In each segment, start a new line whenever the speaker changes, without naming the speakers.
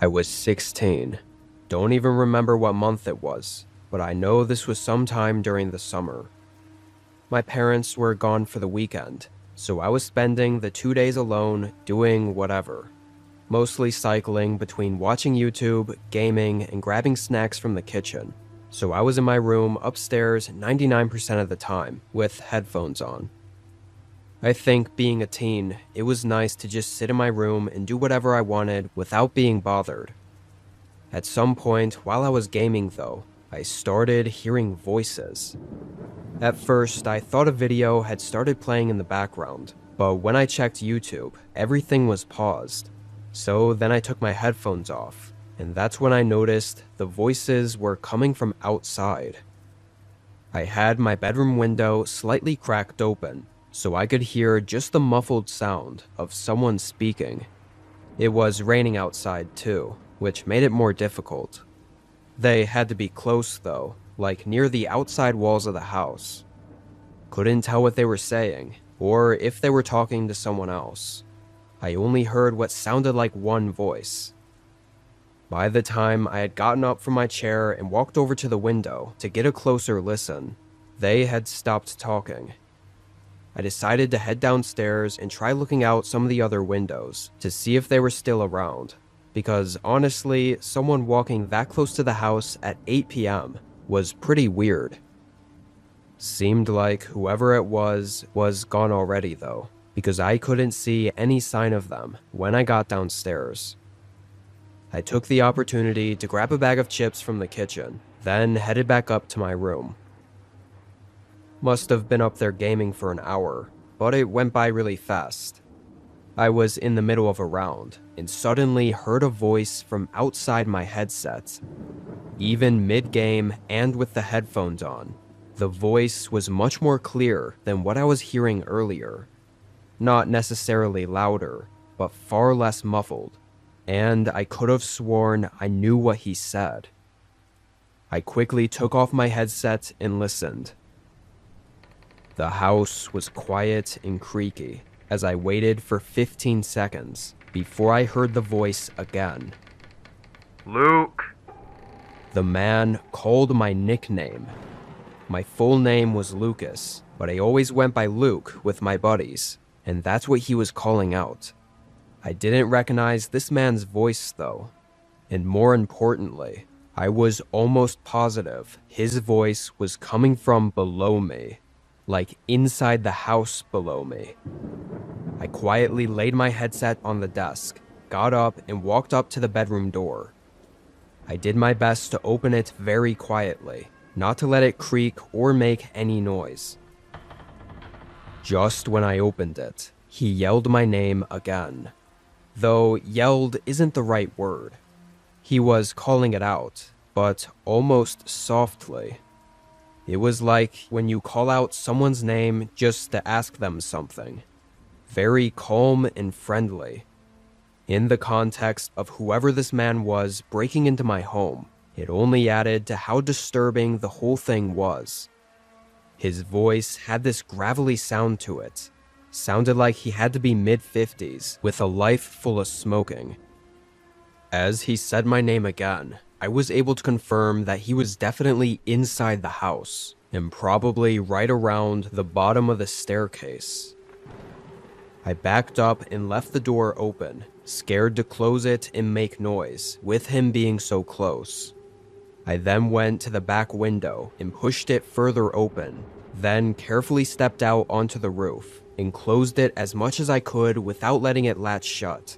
I was 16. Don't even remember what month it was, but I know this was sometime during the summer. My parents were gone for the weekend, so I was spending the 2 days alone doing whatever. Mostly cycling between watching YouTube, gaming, and grabbing snacks from the kitchen. So I was in my room upstairs 99% of the time, with headphones on. I think being a teen, it was nice to just sit in my room and do whatever I wanted without being bothered. At some point while I was gaming though, I started hearing voices. At first, I thought a video had started playing in the background, but when I checked YouTube, everything was paused. So then I took my headphones off, and that's when I noticed the voices were coming from outside. I had my bedroom window slightly cracked open, so I could hear just the muffled sound of someone speaking. It was raining outside too, which made it more difficult. They had to be close though, like near the outside walls of the house. Couldn't tell what they were saying, or if they were talking to someone else. I only heard what sounded like one voice. By the time I had gotten up from my chair and walked over to the window to get a closer listen, they had stopped talking. I decided to head downstairs and try looking out some of the other windows to see if they were still around, because honestly, someone walking that close to the house at 8 p.m. was pretty weird. Seemed like whoever it was gone already though, because I couldn't see any sign of them when I got downstairs. I took the opportunity to grab a bag of chips from the kitchen, then headed back up to my room. Must have been up there gaming for an hour, but it went by really fast. I was in the middle of a round, and suddenly heard a voice from outside my headset. Even mid-game and with the headphones on, the voice was much more clear than what I was hearing earlier. Not necessarily louder, but far less muffled, and I could have sworn I knew what he said. I quickly took off my headset and listened. The house was quiet and creaky as I waited for 15 seconds before I heard the voice again.
Luke!
The man called my nickname. My full name was Lucas, but I always went by Luke with my buddies, and that's what he was calling out. I didn't recognize this man's voice though, and more importantly, I was almost positive his voice was coming from below me. Like inside the house below me. I quietly laid my headset on the desk, got up and walked up to the bedroom door. I did my best to open it very quietly, not to let it creak or make any noise. Just when I opened it, he yelled my name again. Though yelled isn't the right word. He was calling it out, but almost softly. It was like when you call out someone's name just to ask them something. Very calm and friendly. In the context of whoever this man was breaking into my home, it only added to how disturbing the whole thing was. His voice had this gravelly sound to it. Sounded like he had to be mid-50s with a life full of smoking. As he said my name again, I was able to confirm that he was definitely inside the house, and probably right around the bottom of the staircase. I backed up and left the door open, scared to close it and make noise, with him being so close. I then went to the back window and pushed it further open, then carefully stepped out onto the roof and closed it as much as I could without letting it latch shut.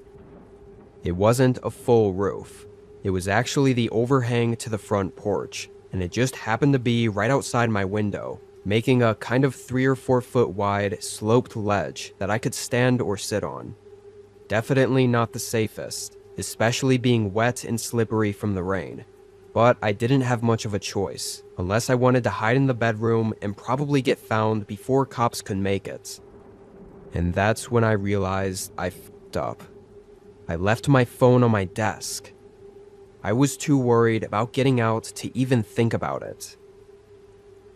It wasn't a full roof. It was actually the overhang to the front porch, and it just happened to be right outside my window, making a kind of 3 or 4 foot wide sloped ledge that I could stand or sit on. Definitely not the safest, especially being wet and slippery from the rain, but I didn't have much of a choice, unless I wanted to hide in the bedroom and probably get found before cops could make it. And that's when I realized I f***ed up. I left my phone on my desk. I was too worried about getting out to even think about it.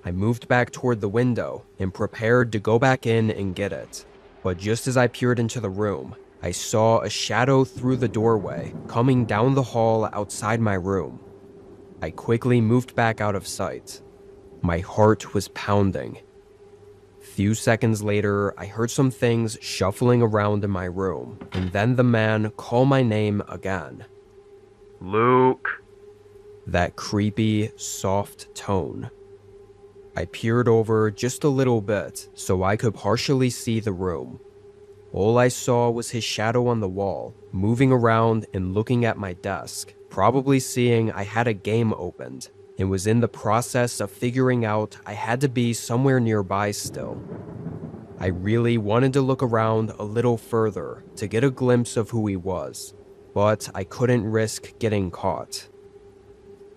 I moved back toward the window and prepared to go back in and get it, but just as I peered into the room, I saw a shadow through the doorway, coming down the hall outside my room. I quickly moved back out of sight. My heart was pounding. Few seconds later, I heard some things shuffling around in my room, and then the man call my name again.
Luke.
That creepy, soft tone. I peered over just a little bit so I could partially see the room. All I saw was his shadow on the wall, moving around and looking at my desk, probably seeing I had a game opened, and was in the process of figuring out I had to be somewhere nearby still. I really wanted to look around a little further to get a glimpse of who he was, but I couldn't risk getting caught.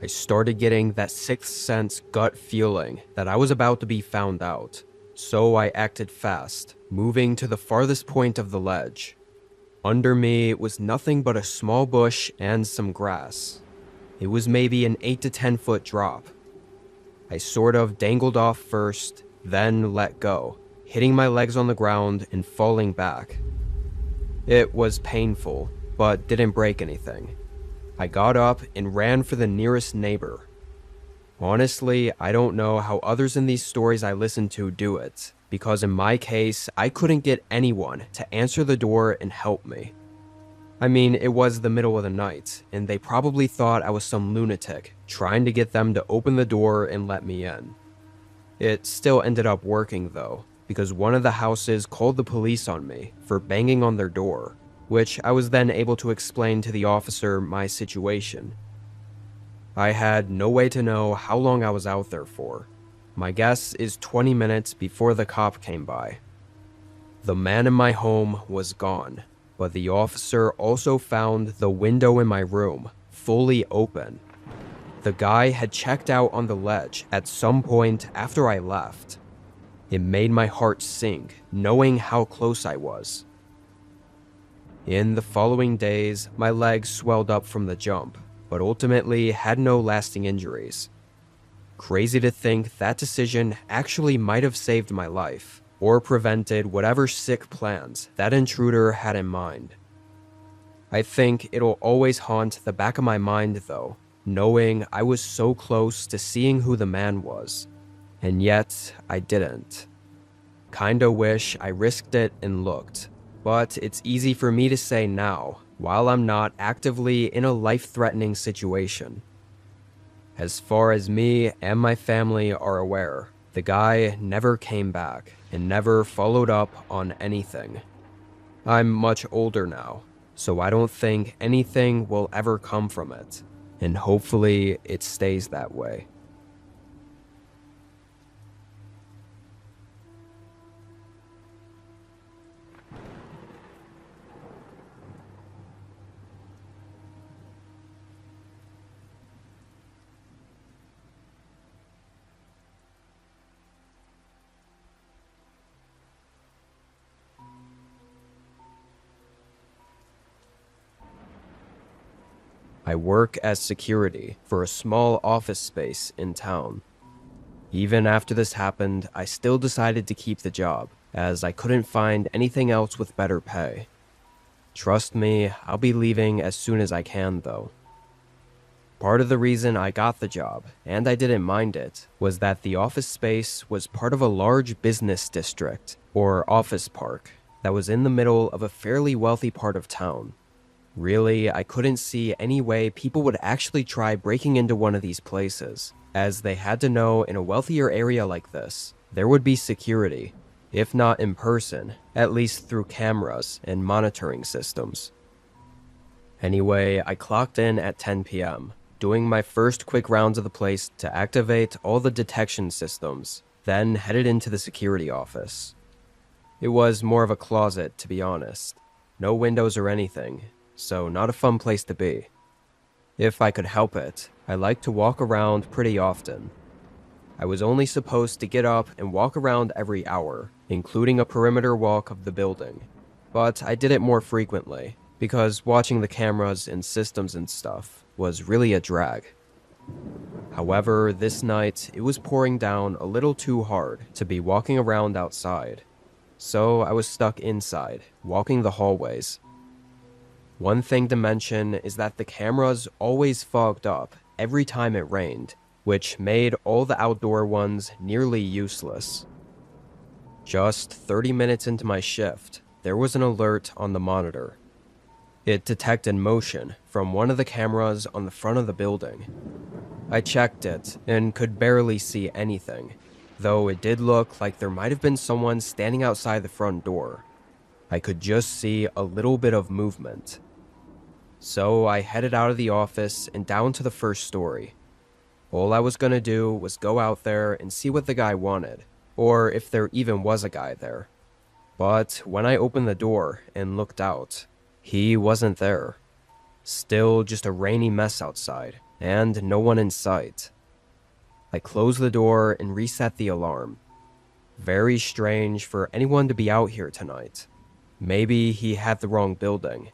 I started getting that sixth sense gut feeling that I was about to be found out, so I acted fast, moving to the farthest point of the ledge. Under me was nothing but a small bush and some grass. It was maybe an 8 to 10 foot drop. I sort of dangled off first, then let go, hitting my legs on the ground and falling back. It was painful, but didn't break anything. I got up and ran for the nearest neighbor. Honestly, I don't know how others in these stories I listen to do it, because in my case, I couldn't get anyone to answer the door and help me. I mean, it was the middle of the night, and they probably thought I was some lunatic trying to get them to open the door and let me in. It still ended up working though, because one of the houses called the police on me for banging on their door, which I was then able to explain to the officer my situation. I had no way to know how long I was out there for. My guess is 20 minutes before the cop came by. The man in my home was gone, but the officer also found the window in my room fully open. The guy had checked out on the ledge at some point after I left. It made my heart sink, knowing how close I was. In the following days, my legs swelled up from the jump, but ultimately had no lasting injuries. Crazy to think that decision actually might have saved my life, or prevented whatever sick plans that intruder had in mind. I think it'll always haunt the back of my mind though, knowing I was so close to seeing who the man was, and yet I didn't. Kinda wish I risked it and looked. But it's easy for me to say now, while I'm not actively in a life-threatening situation. As far as me and my family are aware, the guy never came back and never followed up on anything. I'm much older now, so I don't think anything will ever come from it, and hopefully it stays that way. I work as security for a small office space in town. Even after this happened, I still decided to keep the job, as I couldn't find anything else with better pay. Trust me, I'll be leaving as soon as I can though. Part of the reason I got the job, and I didn't mind it, was that the office space was part of a large business district, or office park, that was in the middle of a fairly wealthy part of town. Really, I couldn't see any way people would actually try breaking into one of these places, as they had to know in a wealthier area like this, there would be security, if not in person, at least through cameras and monitoring systems. Anyway, I clocked in at 10 p.m., doing my first quick rounds of the place to activate all the detection systems, then headed into the security office. It was more of a closet, to be honest. No windows or anything, so not a fun place to be. If I could help it, I like to walk around pretty often. I was only supposed to get up and walk around every hour, including a perimeter walk of the building, but I did it more frequently, because watching the cameras and systems and stuff was really a drag. However, this night, it was pouring down a little too hard to be walking around outside, so I was stuck inside, walking the hallways. One thing to mention is that the cameras always fogged up every time it rained, which made all the outdoor ones nearly useless. Just 30 minutes into my shift, there was an alert on the monitor. It detected motion from one of the cameras on the front of the building. I checked it and could barely see anything, though it did look like there might have been someone standing outside the front door. I could just see a little bit of movement. So I headed out of the office and down to the first story. All I was gonna do was go out there and see what the guy wanted, or if there even was a guy there. But when I opened the door and looked out, he wasn't there. Still just a rainy mess outside, and no one in sight. I closed the door and reset the alarm. Very strange for anyone to be out here tonight. Maybe he had the wrong building.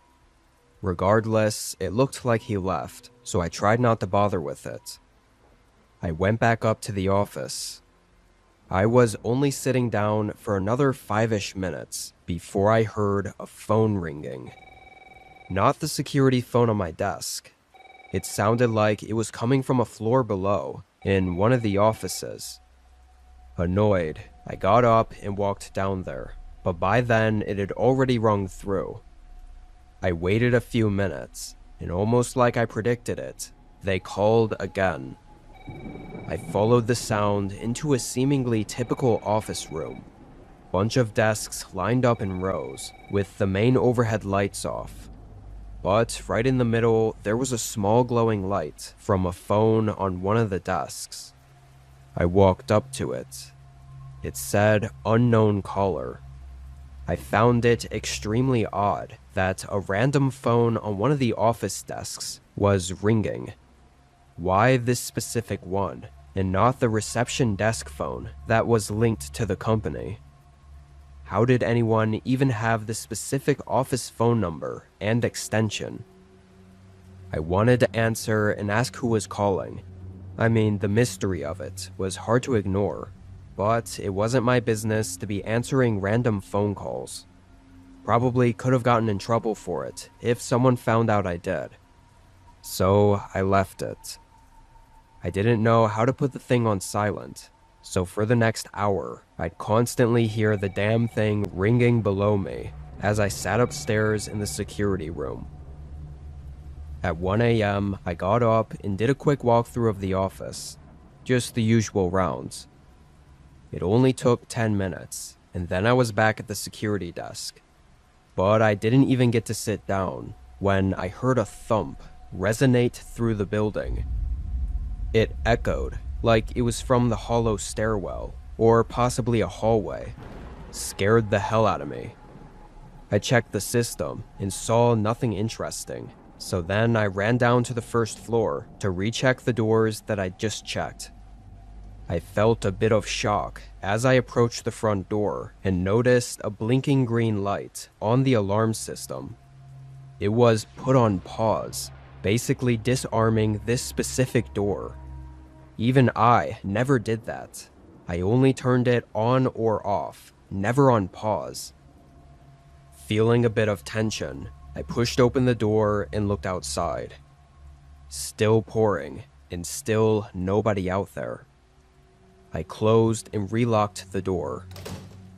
Regardless, it looked like he left, so I tried not to bother with it. I went back up to the office. I was only sitting down for another 5-ish minutes before I heard a phone ringing. Not the security phone on my desk. It sounded like it was coming from a floor below, in one of the offices. Annoyed, I got up and walked down there, but by then it had already rung through. I waited a few minutes, and almost like I predicted it, they called again. I followed the sound into a seemingly typical office room. Bunch of desks lined up in rows, with the main overhead lights off. But right in the middle, there was a small glowing light from a phone on one of the desks. I walked up to it. It said unknown caller. I found it extremely odd that a random phone on one of the office desks was ringing. Why this specific one, and not the reception desk phone that was linked to the company? How did anyone even have the specific office phone number and extension? I wanted to answer and ask who was calling. I mean, the mystery of it was hard to ignore, but it wasn't my business to be answering random phone calls. Probably could have gotten in trouble for it if someone found out I did. So I left it. I didn't know how to put the thing on silent, so for the next hour, I'd constantly hear the damn thing ringing below me as I sat upstairs in the security room. At 1 a.m., I got up and did a quick walkthrough of the office, just the usual rounds. It only took 10 minutes, and then I was back at the security desk. But I didn't even get to sit down when I heard a thump resonate through the building. It echoed like it was from the hollow stairwell, or possibly a hallway. Scared the hell out of me. I checked the system and saw nothing interesting, so then I ran down to the first floor to recheck the doors that I'd just checked. I felt a bit of shock as I approached the front door and noticed a blinking green light on the alarm system. It was put on pause, basically disarming this specific door. Even I never did that. I only turned it on or off, never on pause. Feeling a bit of tension, I pushed open the door and looked outside. Still pouring, and still nobody out there. I closed and relocked the door.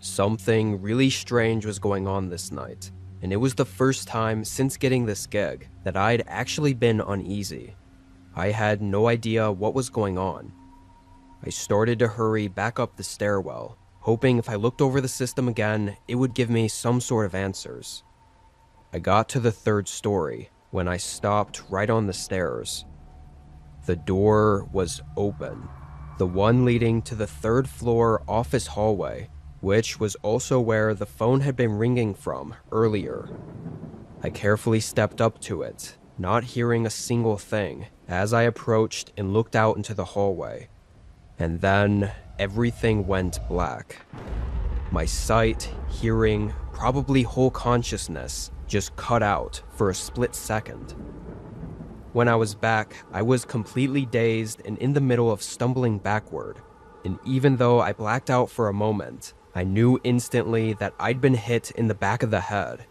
Something really strange was going on this night, and it was the first time since getting this gig that I'd actually been uneasy. I had no idea what was going on. I started to hurry back up the stairwell, hoping if I looked over the system again, it would give me some sort of answers. I got to the 3rd story when I stopped right on the stairs. The door was open, the one leading to the 3rd floor office hallway, which was also where the phone had been ringing from earlier. I carefully stepped up to it, not hearing a single thing, as I approached and looked out into the hallway. And then everything went black. My sight, hearing, probably whole consciousness just cut out for a split second. When I was back, I was completely dazed and in the middle of stumbling backward, and even though I blacked out for a moment, I knew instantly that I'd been hit in the back of the head.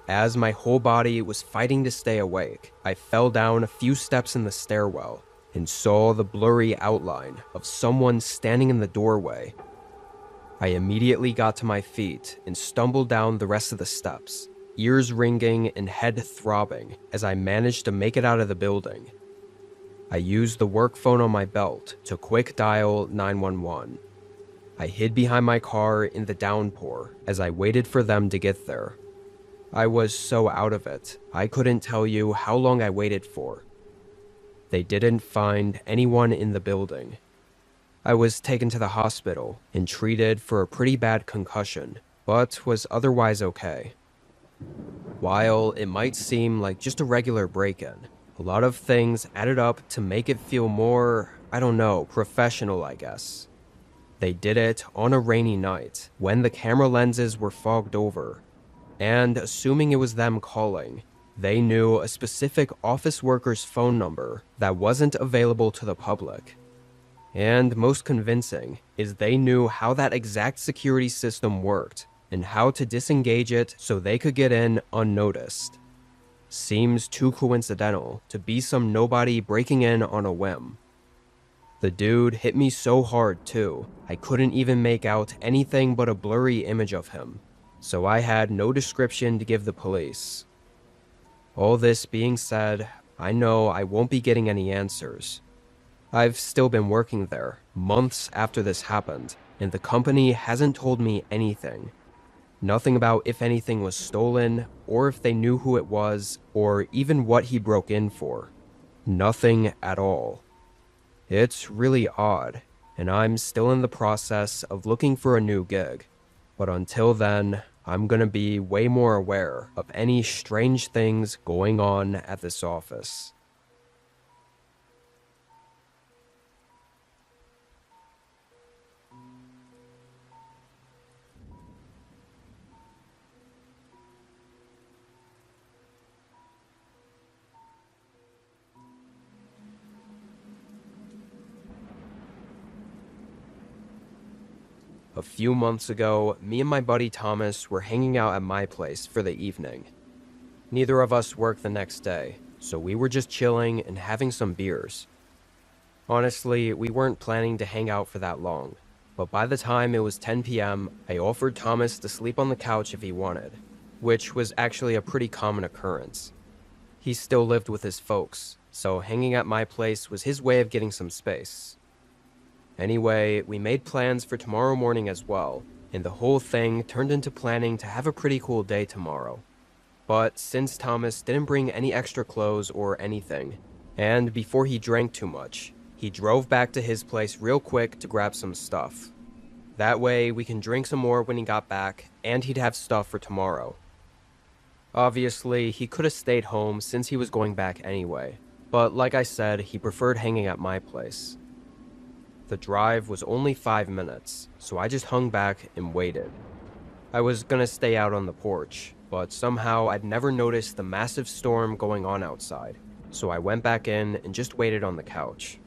As my whole body was fighting to stay awake, I fell down a few steps in the stairwell and saw the blurry outline of someone standing in the doorway. I immediately got to my feet and stumbled down the rest of the steps, ears ringing and head throbbing as I managed to make it out of the building. I used the work phone on my belt to quick dial 911. I hid behind my car in the downpour as I waited for them to get there. I was so out of it, I couldn't tell you how long I waited for. They didn't find anyone in the building. I was taken to the hospital and treated for a pretty bad concussion, but was otherwise okay. While it might seem like just a regular break-in, a lot of things added up to make it feel more, professional, I guess. They did it on a rainy night when the camera lenses were fogged over, and assuming it was them calling, they knew a specific office worker's phone number that wasn't available to the public. And most convincing is they knew how that exact security system worked and how to disengage it so they could get in unnoticed. Seems too coincidental to be some nobody breaking in on a whim. The dude hit me so hard too, I couldn't even make out anything but a blurry image of him, so I had no description to give the police. All this being said, I know I won't be getting any answers. I've still been working there, months after this happened, and the company hasn't told me anything. Nothing about if anything was stolen, or if they knew who it was, or even what he broke in for. Nothing at all. It's really odd, and I'm still in the process of looking for a new gig. But until then, I'm gonna be way more aware of any strange things going on at this office. A few months ago, me and my buddy Thomas were hanging out at my place for the evening. Neither of us worked the next day, so we were just chilling and having some beers. Honestly, we weren't planning to hang out for that long, but by the time it was 10 p.m., I offered Thomas to sleep on the couch if he wanted, which was actually a pretty common occurrence. He still lived with his folks, so hanging at my place was his way of getting some space. Anyway, we made plans for tomorrow morning as well, and the whole thing turned into planning to have a pretty cool day tomorrow. But since Thomas didn't bring any extra clothes or anything, and before he drank too much, he drove back to his place real quick to grab some stuff. That way, we can drink some more when he got back, and he'd have stuff for tomorrow. Obviously, he could have stayed home since he was going back anyway, but like I said, he preferred hanging at my place. The drive was only 5 minutes, so I just hung back and waited. I was gonna stay out on the porch, but somehow I'd never noticed the massive storm going on outside, so I went back in and just waited on the couch.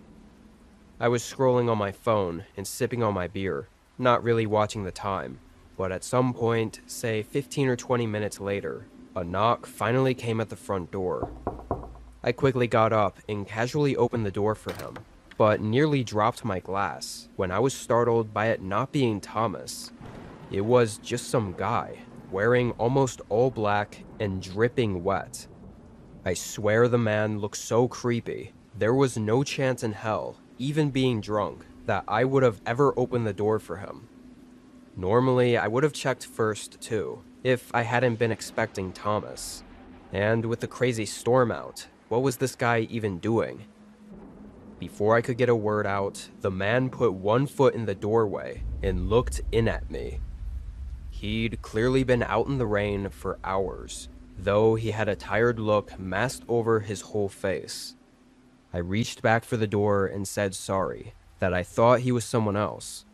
I was scrolling on my phone and sipping on my beer, not really watching the time, but at some point, say 15 or 20 minutes later, a knock finally came at the front door. I quickly got up and casually opened the door for him, but nearly dropped my glass when I was startled by it not being Thomas. It was just some guy, wearing almost all black and dripping wet. I swear the man looked so creepy. There was no chance in hell, even being drunk, that I would have ever opened the door for him. Normally, I would have checked first too, if I hadn't been expecting Thomas. And with the crazy storm out, what was this guy even doing? Before I could get a word out, the man put one foot in the doorway and looked in at me. He'd clearly been out in the rain for hours, though he had a tired look masked over his whole face. I reached back for the door and said sorry, that I thought he was someone else.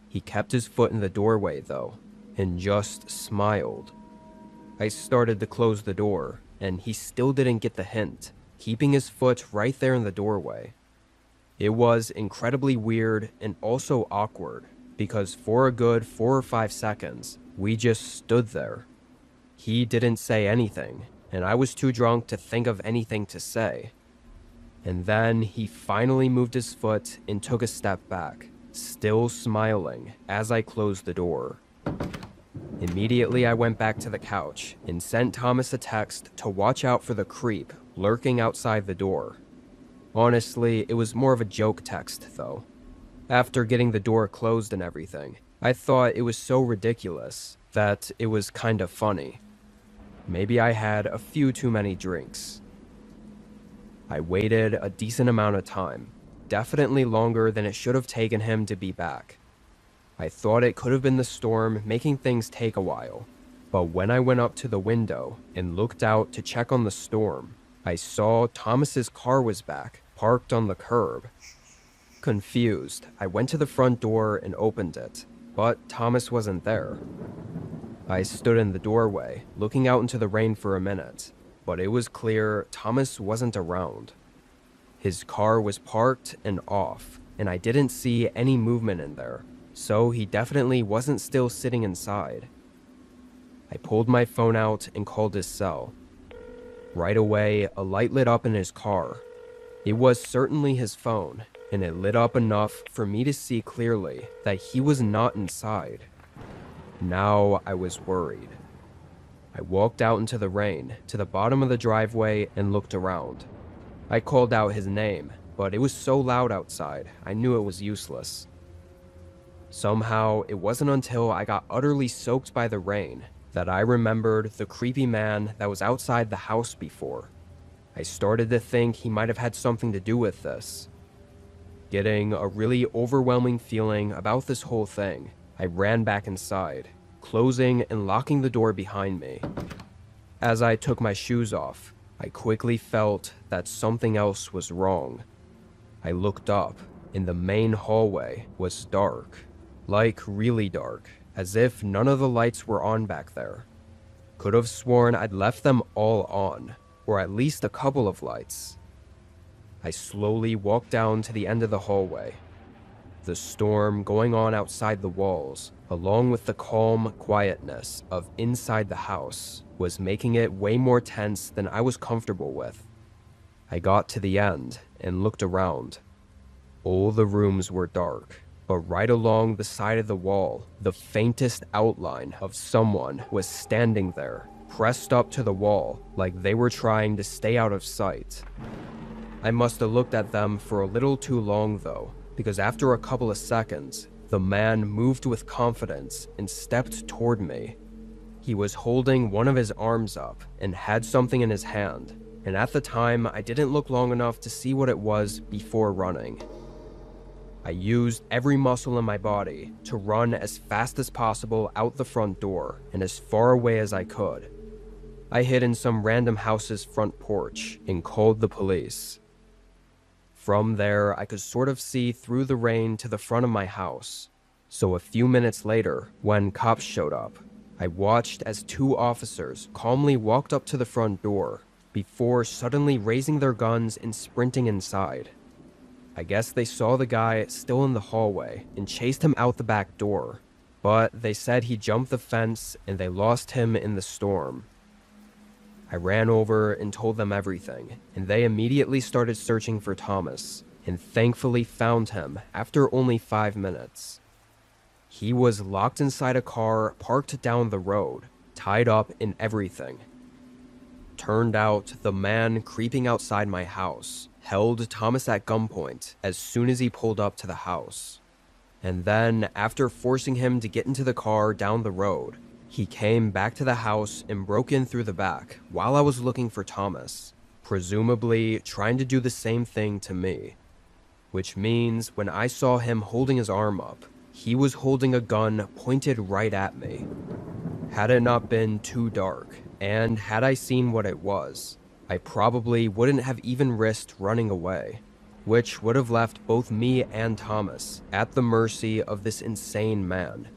He kept his foot in the doorway though, and just smiled. I started to close the door, and he still didn't get the hint, keeping his foot right there in the doorway. It was incredibly weird and also awkward, because for a good 4 or 5 seconds, we just stood there. He didn't say anything, and I was too drunk to think of anything to say. And then he finally moved his foot and took a step back, still smiling as I closed the door. Immediately, I went back to the couch and sent Thomas a text to watch out for the creep lurking outside the door. Honestly, it was more of a joke text, though. After getting the door closed and everything, I thought it was so ridiculous that it was kind of funny. Maybe I had a few too many drinks. I waited a decent amount of time, definitely longer than it should have taken him to be back. I thought it could have been the storm making things take a while, but when I went up to the window and looked out to check on the storm, I saw Thomas's car was back, parked on the curb. Confused, I went to the front door and opened it, but Thomas wasn't there. I stood in the doorway, looking out into the rain for a minute, but it was clear Thomas wasn't around. His car was parked and off, and I didn't see any movement in there, so he definitely wasn't still sitting inside. I pulled my phone out and called his cell. Right away, a light lit up in his car. It was certainly his phone, and it lit up enough for me to see clearly that he was not inside. Now I was worried. I walked out into the rain to the bottom of the driveway and looked around. I called out his name, but it was so loud outside, I knew it was useless. Somehow, it wasn't until I got utterly soaked by the rain that I remembered the creepy man that was outside the house before. I started to think he might have had something to do with this. Getting a really overwhelming feeling about this whole thing, I ran back inside, closing and locking the door behind me. As I took my shoes off, I quickly felt that something else was wrong. I looked up, and the main hallway was dark. Like really dark, as if none of the lights were on back there. Could have sworn I'd left them all on, or at least a couple of lights. I slowly walked down to the end of the hallway. The storm going on outside the walls, along with the calm quietness of inside the house, was making it way more tense than I was comfortable with. I got to the end and looked around. All the rooms were dark, but right along the side of the wall, the faintest outline of someone was standing there, pressed up to the wall like they were trying to stay out of sight. I must have looked at them for a little too long though, because after a couple of seconds, the man moved with confidence and stepped toward me. He was holding one of his arms up and had something in his hand, and at the time I didn't look long enough to see what it was before running. I used every muscle in my body to run as fast as possible out the front door and as far away as I could. I hid in some random house's front porch and called the police. From there, I could sort of see through the rain to the front of my house. So a few minutes later, when cops showed up, I watched as two officers calmly walked up to the front door before suddenly raising their guns and sprinting inside. I guess they saw the guy still in the hallway and chased him out the back door, but they said he jumped the fence and they lost him in the storm. I ran over and told them everything, and they immediately started searching for Thomas, and thankfully found him after only 5 minutes. He was locked inside a car parked down the road, tied up in everything. Turned out the man creeping outside my house held Thomas at gunpoint as soon as he pulled up to the house. And then, after forcing him to get into the car down the road, he came back to the house and broke in through the back while I was looking for Thomas, presumably trying to do the same thing to me. Which means when I saw him holding his arm up, he was holding a gun pointed right at me. Had it not been too dark, and had I seen what it was, I probably wouldn't have even risked running away, which would have left both me and Thomas at the mercy of this insane man.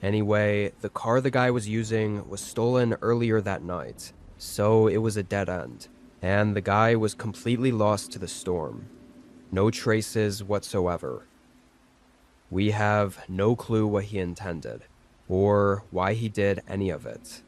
Anyway, the car the guy was using was stolen earlier that night, so it was a dead end, and the guy was completely lost to the storm. No traces whatsoever. We have no clue what he intended, or why he did any of it.